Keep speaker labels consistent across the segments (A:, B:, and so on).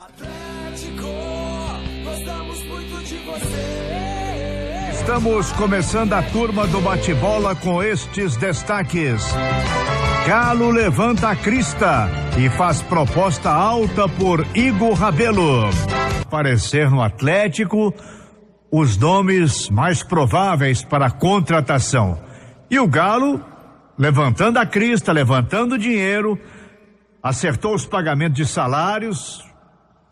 A: Atlético, gostamos muito de você.
B: Estamos começando a turma do bate-bola com estes destaques. Galo levanta a crista e faz proposta alta por Igor Rabelo. Aparecer no Atlético os nomes mais prováveis para a contratação. E o Galo levantando a crista, levantando dinheiro, acertou os pagamentos de salários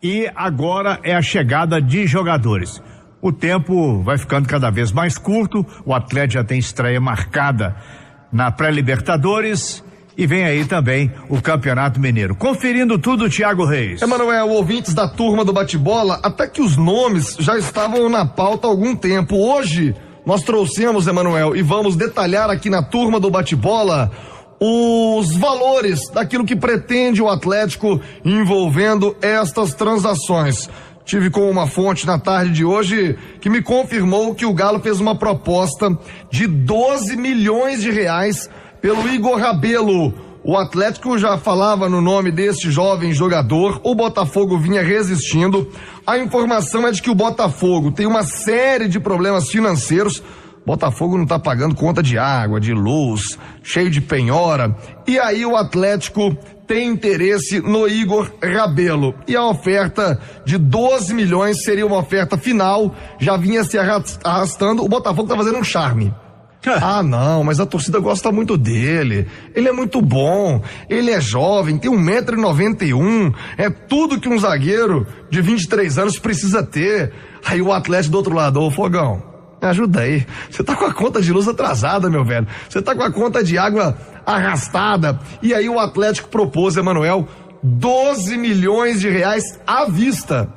B: e agora é a chegada de jogadores. O tempo vai ficando cada vez mais curto, o Atlético já tem estreia marcada na pré-Libertadores e vem aí também o Campeonato Mineiro. Conferindo tudo, Thiago Reis.
C: Emanuel, ouvintes da turma do bate-bola, até que os nomes já estavam na pauta há algum tempo. Hoje nós trouxemos, Emanuel, e vamos detalhar aqui na turma do bate-bola os valores daquilo que pretende o Atlético envolvendo estas transações. Tive com uma fonte na tarde de hoje que me confirmou que o Galo fez uma proposta de 12 milhões de reais pelo Igor Rabelo. O Atlético já falava no nome deste jovem jogador, o Botafogo vinha resistindo. A informação é de que o Botafogo tem uma série de problemas financeiros. Botafogo não tá pagando conta de água, de luz, cheio de penhora. E aí o Atlético tem interesse no Igor Rabelo. E a oferta de 12 milhões seria uma oferta final, já vinha se arrastando. O Botafogo tá fazendo um charme. Ah, não, mas a torcida gosta muito dele. Ele é muito bom, ele é jovem, tem 1,91 m, é tudo que um zagueiro de 23 anos precisa ter. Aí o Atlético do outro lado, ô Fogão, me ajuda aí. Você tá com a conta de luz atrasada, meu velho. Você tá com a conta de água arrastada. E aí o Atlético propôs, Emanuel, 12 milhões de reais à vista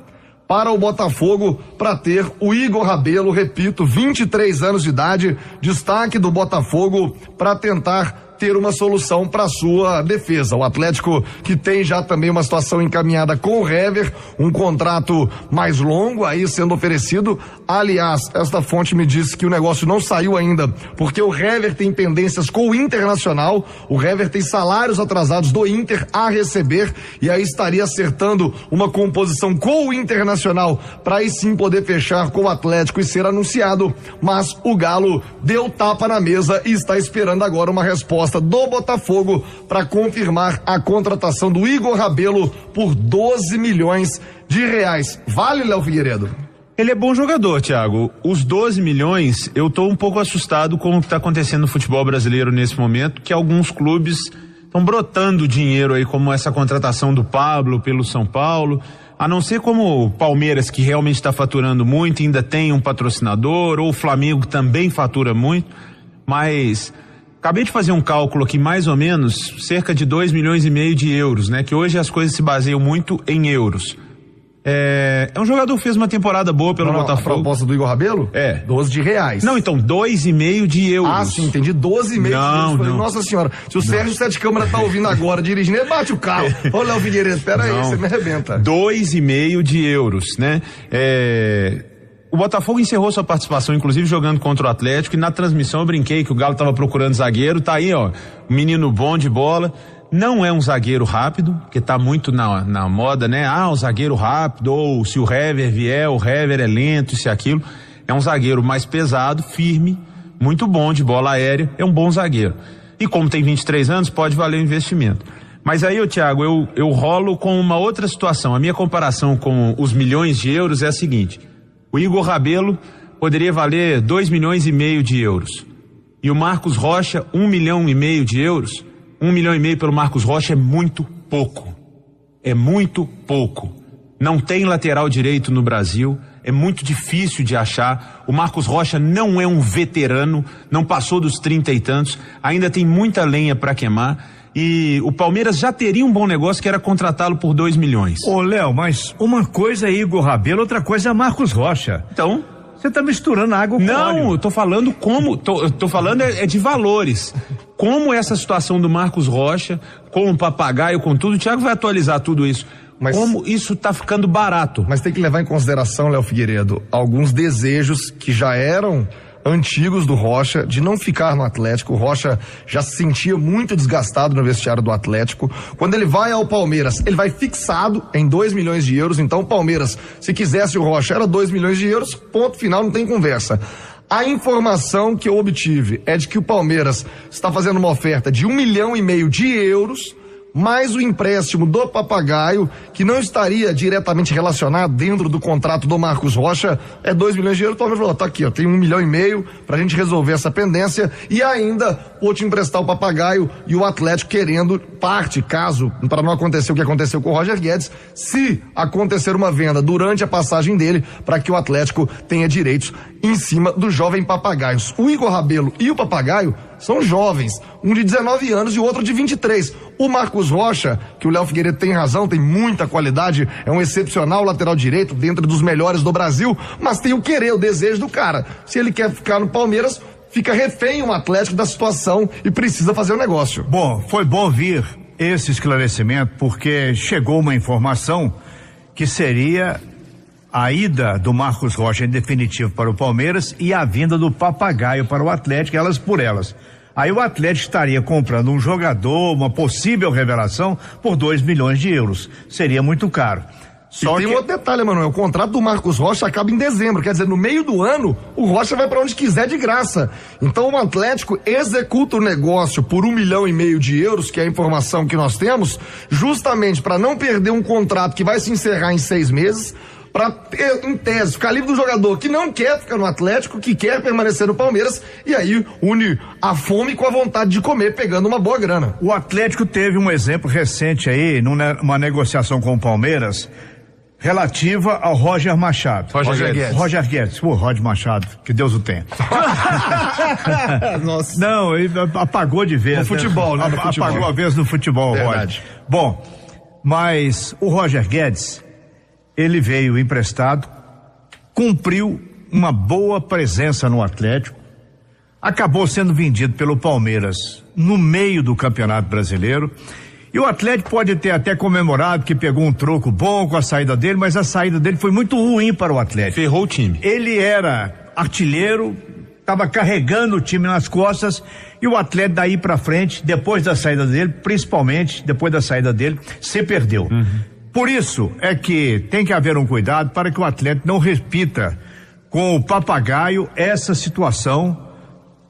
C: para o Botafogo para ter o Igor Rabelo, repito, 23 anos de idade, destaque do Botafogo para tentar ter uma solução para sua defesa. O Atlético que tem já também uma situação encaminhada com o Hever, um contrato mais longo aí sendo oferecido. Aliás, esta fonte me disse que o negócio não saiu ainda, porque o Hever tem pendências com o Internacional, o Hever tem salários atrasados do Inter a receber e aí estaria acertando uma composição com o Internacional para aí sim poder fechar com o Atlético e ser anunciado, mas o Galo deu tapa na mesa e está esperando agora uma resposta do Botafogo para confirmar a contratação do Igor Rabelo por 12 milhões de reais. Vale, Léo Figueiredo?
D: Ele é bom jogador, Thiago. Os 12 milhões, eu tô um pouco assustado com o que tá acontecendo no futebol brasileiro nesse momento, que alguns clubes estão brotando dinheiro aí, como essa contratação do Pablo pelo São Paulo, a não ser como o Palmeiras, que realmente está faturando muito, ainda tem um patrocinador, ou o Flamengo também fatura muito, mas acabei de fazer um cálculo aqui, mais ou menos, cerca de 2,5 milhões de euros, né? Que hoje as coisas se baseiam muito em euros. É um jogador que fez uma temporada boa pelo Botafogo.
C: A proposta do Igor Rabelo?
D: É.
C: 12 de reais.
D: Não, então, 2,5 de euros.
C: Ah, sim, entendi. 12,5 de euros. Falei,
D: não.
C: Nossa senhora, se o Sérgio Sete Câmara tá ouvindo agora, dirigindo, ele bate o carro. Ô, Léo Figueiredo, espera aí, você me arrebenta.
D: 2,5 de euros, né? O Botafogo encerrou sua participação, inclusive jogando contra o Atlético, e na transmissão eu brinquei que o Galo estava procurando zagueiro, tá aí, ó, um menino bom de bola, não é um zagueiro rápido, que tá muito na moda, né? Ah, um zagueiro rápido, ou se o Hever vier, o Hever é lento, isso e aquilo. É um zagueiro mais pesado, firme, muito bom de bola aérea, é um bom zagueiro. E como tem 23 anos, pode valer o investimento. Mas aí, Thiago, eu rolo com uma outra situação. A minha comparação com os milhões de euros é a seguinte: o Igor Rabelo poderia valer 2,5 milhões de euros. E o Marcos Rocha, 1,5 milhão de euros. 1,5 milhão pelo Marcos Rocha é muito pouco. É muito pouco. Não tem lateral direito no Brasil. É muito difícil de achar. O Marcos Rocha não é um veterano. Não passou dos 30 e tantos. Ainda tem muita lenha para queimar. E o Palmeiras já teria um bom negócio, que era contratá-lo por 2 milhões.
B: Ô, Léo, mas uma coisa é Igor Rabelo, outra coisa é Marcos Rocha.
D: Então?
B: Você tá misturando água com óleo.
D: Não, eu tô falando tô falando de valores. Como essa situação do Marcos Rocha, com o papagaio, com tudo, o Thiago vai atualizar tudo isso. Mas como isso tá ficando barato.
C: Mas tem que levar em consideração, Léo Figueiredo, alguns desejos que já eram antigos do Rocha de não ficar no Atlético. O Rocha já se sentia muito desgastado no vestiário do Atlético. Quando ele vai ao Palmeiras, ele vai fixado em 2 milhões de euros. Então o Palmeiras, se quisesse o Rocha, era 2 milhões de euros, ponto final, não tem conversa. A informação que eu obtive é de que o Palmeiras está fazendo uma oferta de 1,5 milhão de euros, mais o empréstimo do Papagaio, que não estaria diretamente relacionado dentro do contrato do Marcos Rocha, é 2 milhões de euros. O Palmeiras falou, tá aqui, ó, tem 1,5 milhão pra gente resolver essa pendência, e ainda vou te emprestar o Papagaio, e o Atlético querendo parte, caso, para não acontecer o que aconteceu com o Roger Guedes, se acontecer uma venda durante a passagem dele, para que o Atlético tenha direitos em cima do jovem Papagaio. O Igor Rabelo e o Papagaio são jovens, um de 19 anos e o outro de 23. O Marcos Rocha, que o Léo Figueiredo tem razão, tem muita qualidade, é um excepcional lateral direito, dentro dos melhores do Brasil, mas tem o querer, o desejo do cara. Se ele quer ficar no Palmeiras, fica refém o Atlético da situação e precisa fazer o negócio.
B: Bom, foi bom vir esse esclarecimento, porque chegou uma informação que seria a ida do Marcos Rocha em definitivo para o Palmeiras e a vinda do Papagaio para o Atlético, elas por elas. Aí o Atlético estaria comprando um jogador, uma possível revelação, por 2 milhões de euros. Seria muito caro.
C: Só tem um outro detalhe, Emanuel, o contrato do Marcos Rocha acaba em dezembro, quer dizer, no meio do ano, o Rocha vai para onde quiser de graça. Então o Atlético executa o negócio por 1,5 milhão de euros, que é a informação que nós temos, justamente para não perder um contrato que vai se encerrar em 6 meses, para, em tese, ficar livre do jogador que não quer ficar no Atlético, que quer permanecer no Palmeiras, e aí une a fome com a vontade de comer, pegando uma boa grana.
B: O Atlético teve um exemplo recente aí, numa negociação com o Palmeiras, relativa ao Roger Machado.
C: Roger Guedes.
B: Roger Guedes. Pô, Roger Machado, que Deus o tenha.
C: Nossa.
B: Não, ele apagou de vez.
C: No futebol, né?
B: Apagou a vez no futebol,
C: Verdade.
B: Roger. Bom, mas o Roger Guedes, ele veio emprestado, cumpriu uma boa presença no Atlético, acabou sendo vendido pelo Palmeiras no meio do Campeonato Brasileiro, e o Atlético pode ter até comemorado que pegou um troco bom com a saída dele, mas a saída dele foi muito ruim para o Atlético.
D: Ferrou o time.
B: Ele era artilheiro, estava carregando o time nas costas, e o Atlético daí para frente, depois da saída dele, principalmente depois da saída dele, se perdeu. Por isso é que tem que haver um cuidado para que o Atlético não repita com o Papagaio essa situação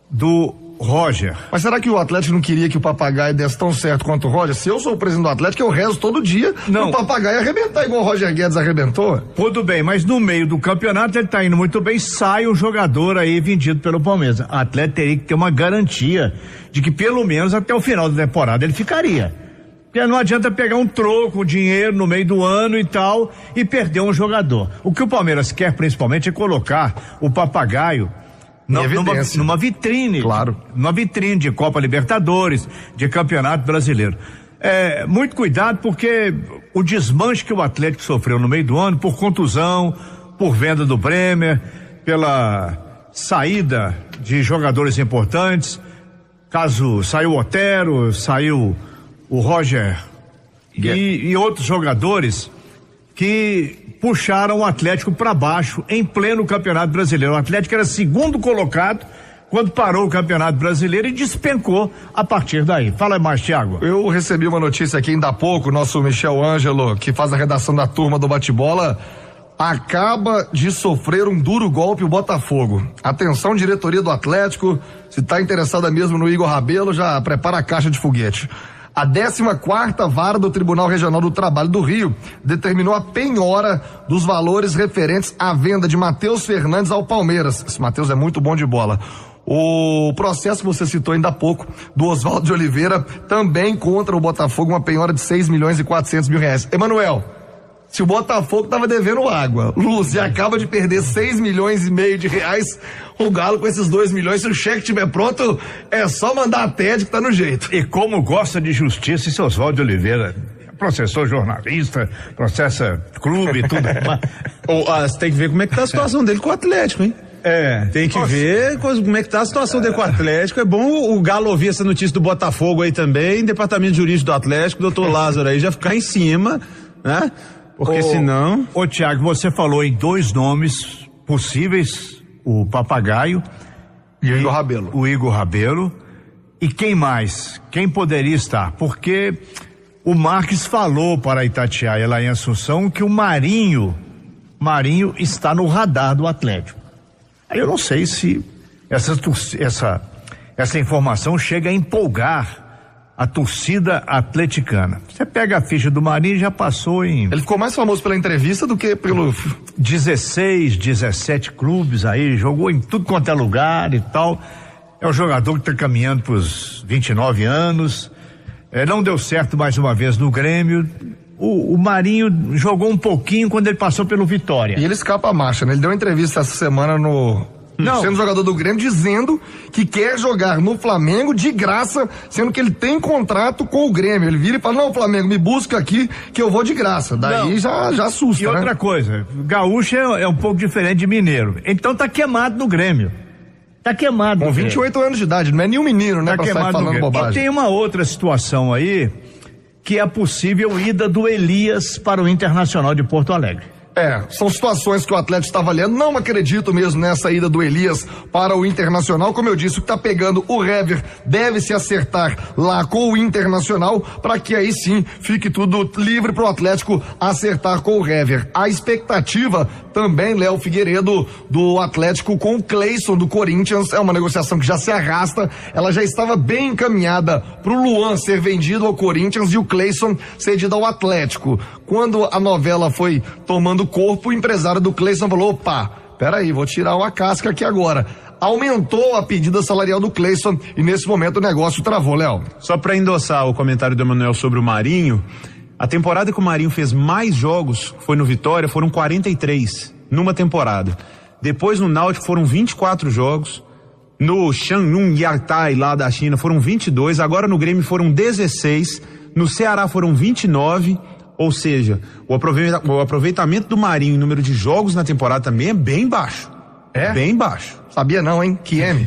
B: do Roger.
C: Mas será que o Atlético não queria que o Papagaio desse tão certo quanto o Roger? Se eu sou o presidente do Atlético, eu rezo todo dia
B: não.
C: O Papagaio arrebentar igual o Roger Guedes arrebentou.
B: Tudo bem, mas no meio do campeonato ele tá indo muito bem, sai um jogador aí vendido pelo Palmeiras. O Atlético teria que ter uma garantia de que pelo menos até o final da temporada ele ficaria. Porque não adianta pegar um troco, um dinheiro no meio do ano e tal e perder um jogador. O que o Palmeiras quer principalmente é colocar o Papagaio numa vitrine.
C: Claro.
B: Numa vitrine de Copa Libertadores, de Campeonato Brasileiro. Muito cuidado, porque o desmanche que o Atlético sofreu no meio do ano, por contusão, por venda do Bremer, pela saída de jogadores importantes, caso saiu o Otero, saiu o Roger e outros jogadores que puxaram o Atlético para baixo em pleno Campeonato Brasileiro. O Atlético era segundo colocado quando parou o Campeonato Brasileiro e despencou a partir daí. Fala mais, Thiago.
C: Eu recebi uma notícia aqui ainda há pouco, nosso Michel Ângelo, que faz a redação da turma do Bate-Bola, acaba de sofrer um duro golpe o Botafogo. Atenção, diretoria do Atlético, se está interessada mesmo no Igor Rabelo, já prepara a caixa de foguete. A 14ª Vara do Tribunal Regional do Trabalho do Rio determinou a penhora dos valores referentes à venda de Matheus Fernandes ao Palmeiras. Esse Matheus é muito bom de bola. O processo que você citou ainda há pouco, do Oswaldo de Oliveira, também contra o Botafogo, uma penhora de 6.400.000 reais. Emanuel, se o Botafogo tava devendo água, luz, e acaba de perder 6,5 milhões de reais, o Galo com esses 2 milhões, se o cheque estiver pronto, é só mandar a TED que tá no jeito.
B: E como gosta de justiça, esse Oswaldo de Oliveira processou jornalista, processa clube e tudo.
D: Você tem que ver como é que tá a situação dele com o Atlético, hein? Tem que ver como é que tá a situação dele com o Atlético. É bom o Galo ouvir essa notícia do Botafogo aí também, departamento jurídico do Atlético, doutor Lázaro aí já ficar em cima, né? Porque senão...
B: Thiago, você falou em 2 nomes possíveis, o Papagaio
C: E o Igor Rabelo.
B: O Igor Rabelo. E quem mais? Quem poderia estar? Porque o Marques falou para Itatiaia lá em Assunção que o Marinho está no radar do Atlético. Aí eu não sei se essa informação chega a empolgar a torcida atleticana. Você pega a ficha do Marinho e já passou em...
C: Ele ficou mais famoso pela entrevista do que pelo...
B: 16, 17 clubes aí, jogou em tudo quanto é lugar e tal. É um jogador que está caminhando para os 29 anos. Não deu certo mais uma vez no Grêmio. O Marinho jogou um pouquinho quando ele passou pelo Vitória.
C: E ele escapa a marcha, né? Ele deu uma entrevista essa semana sendo jogador do Grêmio, dizendo que quer jogar no Flamengo de graça, sendo que ele tem contrato com o Grêmio. Ele vira e fala, não, Flamengo, me busca aqui que eu vou de graça. Daí já assusta,
B: E outra coisa, gaúcho é um pouco diferente de mineiro. Então tá queimado no Grêmio. Tá queimado.
C: Com 28 anos de idade, não é nenhum menino, né?
B: Tá
C: pra
B: queimado
C: sair falando bobagem.
B: E tem uma outra situação aí, que é a possível ida do Elias para o Internacional de Porto Alegre.
C: São situações que o Atlético está avaliando. Não acredito mesmo nessa ida do Elias para o Internacional. Como eu disse, o que está pegando o Hever deve se acertar lá com o Internacional, para que aí sim fique tudo livre para o Atlético acertar com o Hever. A expectativa também, Léo Figueiredo, do Atlético com o Cleison do Corinthians, é uma negociação que já se arrasta. Ela já estava bem encaminhada para o Luan ser vendido ao Corinthians e o Cleison cedido ao Atlético. Quando a novela foi tomando corpo, o empresário do Cleison falou, opa, peraí, vou tirar uma casca aqui agora. Aumentou a pedida salarial do Cleison e nesse momento o negócio travou, Léo.
D: Só para endossar o comentário do Emanuel sobre o Marinho, a temporada que o Marinho fez mais jogos foi no Vitória, foram 43 numa temporada. Depois no Náutico foram 24 jogos, no Shanghai Yartai lá da China foram 22, agora no Grêmio foram 16, no Ceará foram 29. Ou seja, o aproveitamento do Marinho em número de jogos na temporada também é bem baixo. Bem baixo.
C: Sabia não, hein? Kieme.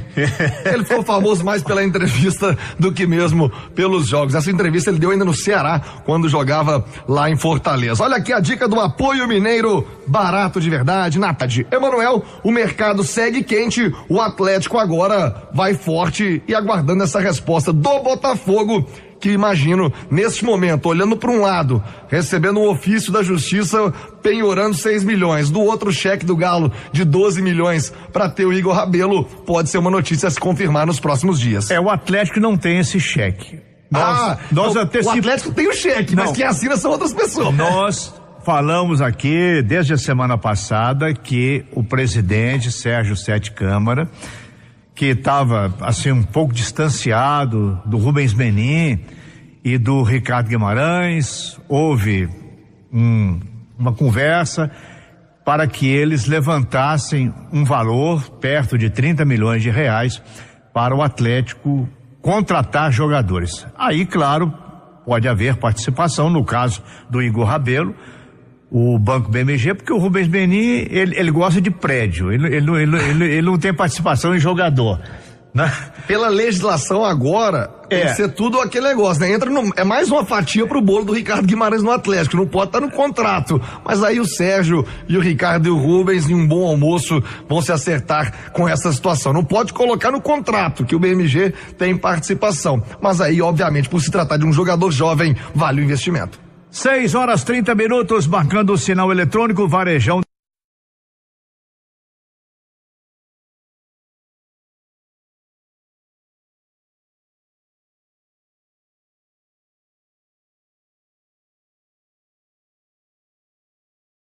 C: Ele ficou famoso mais pela entrevista do que mesmo pelos jogos. Essa entrevista ele deu ainda no Ceará, quando jogava lá em Fortaleza. Olha aqui a dica do apoio mineiro, barato de verdade, nata de Emanuel. O mercado segue quente, o Atlético agora vai forte e aguardando essa resposta do Botafogo, que imagino, neste momento, olhando para um lado, recebendo um ofício da justiça, penhorando 6 milhões, do outro cheque do Galo de 12 milhões para ter o Igor Rabelo, pode ser uma notícia a se confirmar nos próximos dias.
B: O Atlético não tem esse cheque.
C: O Atlético tem o cheque, mas quem assina são outras pessoas.
B: Nós falamos aqui, desde a semana passada, que o presidente Sérgio Sete Câmara, que estava assim um pouco distanciado do Rubens Menin e do Ricardo Guimarães, houve uma conversa para que eles levantassem um valor perto de 30 milhões de reais para o Atlético contratar jogadores. Aí, claro, pode haver participação, no caso do Igor Rabelo, o Banco BMG, porque o Rubens Menin, ele gosta de prédio, ele não tem participação em jogador, né?
C: Pela legislação agora, tem que ser tudo aquele negócio, né? É mais uma fatia pro bolo do Ricardo Guimarães no Atlético, não pode estar no contrato, mas aí o Sérgio e o Ricardo e o Rubens, em um bom almoço, vão se acertar com essa situação. Não pode colocar no contrato que o BMG tem participação, mas aí, obviamente, por se tratar de um jogador jovem, vale o investimento.
B: 6h30, marcando o sinal eletrônico, Varejão.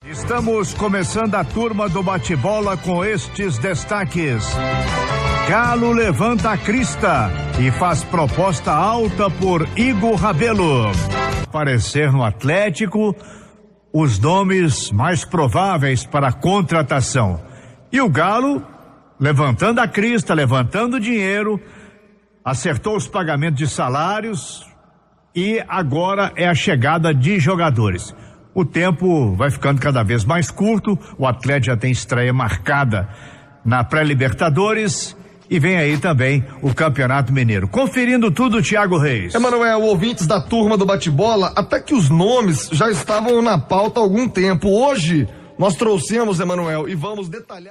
B: Estamos começando a turma do bate-bola com estes destaques. Galo levanta a crista e faz proposta alta por Igor Rabelo. Aparecer no Atlético os nomes mais prováveis para a contratação. E o Galo levantando a crista, levantando dinheiro, acertou os pagamentos de salários e agora é a chegada de jogadores. O tempo vai ficando cada vez mais curto, o Atlético já tem estreia marcada na pré-Libertadores e vem aí também o Campeonato Mineiro. Conferindo tudo, Thiago Reis.
C: Emanuel, ouvintes da turma do bate-bola, até que os nomes já estavam na pauta há algum tempo. Hoje nós trouxemos, Emanuel, e vamos detalhar.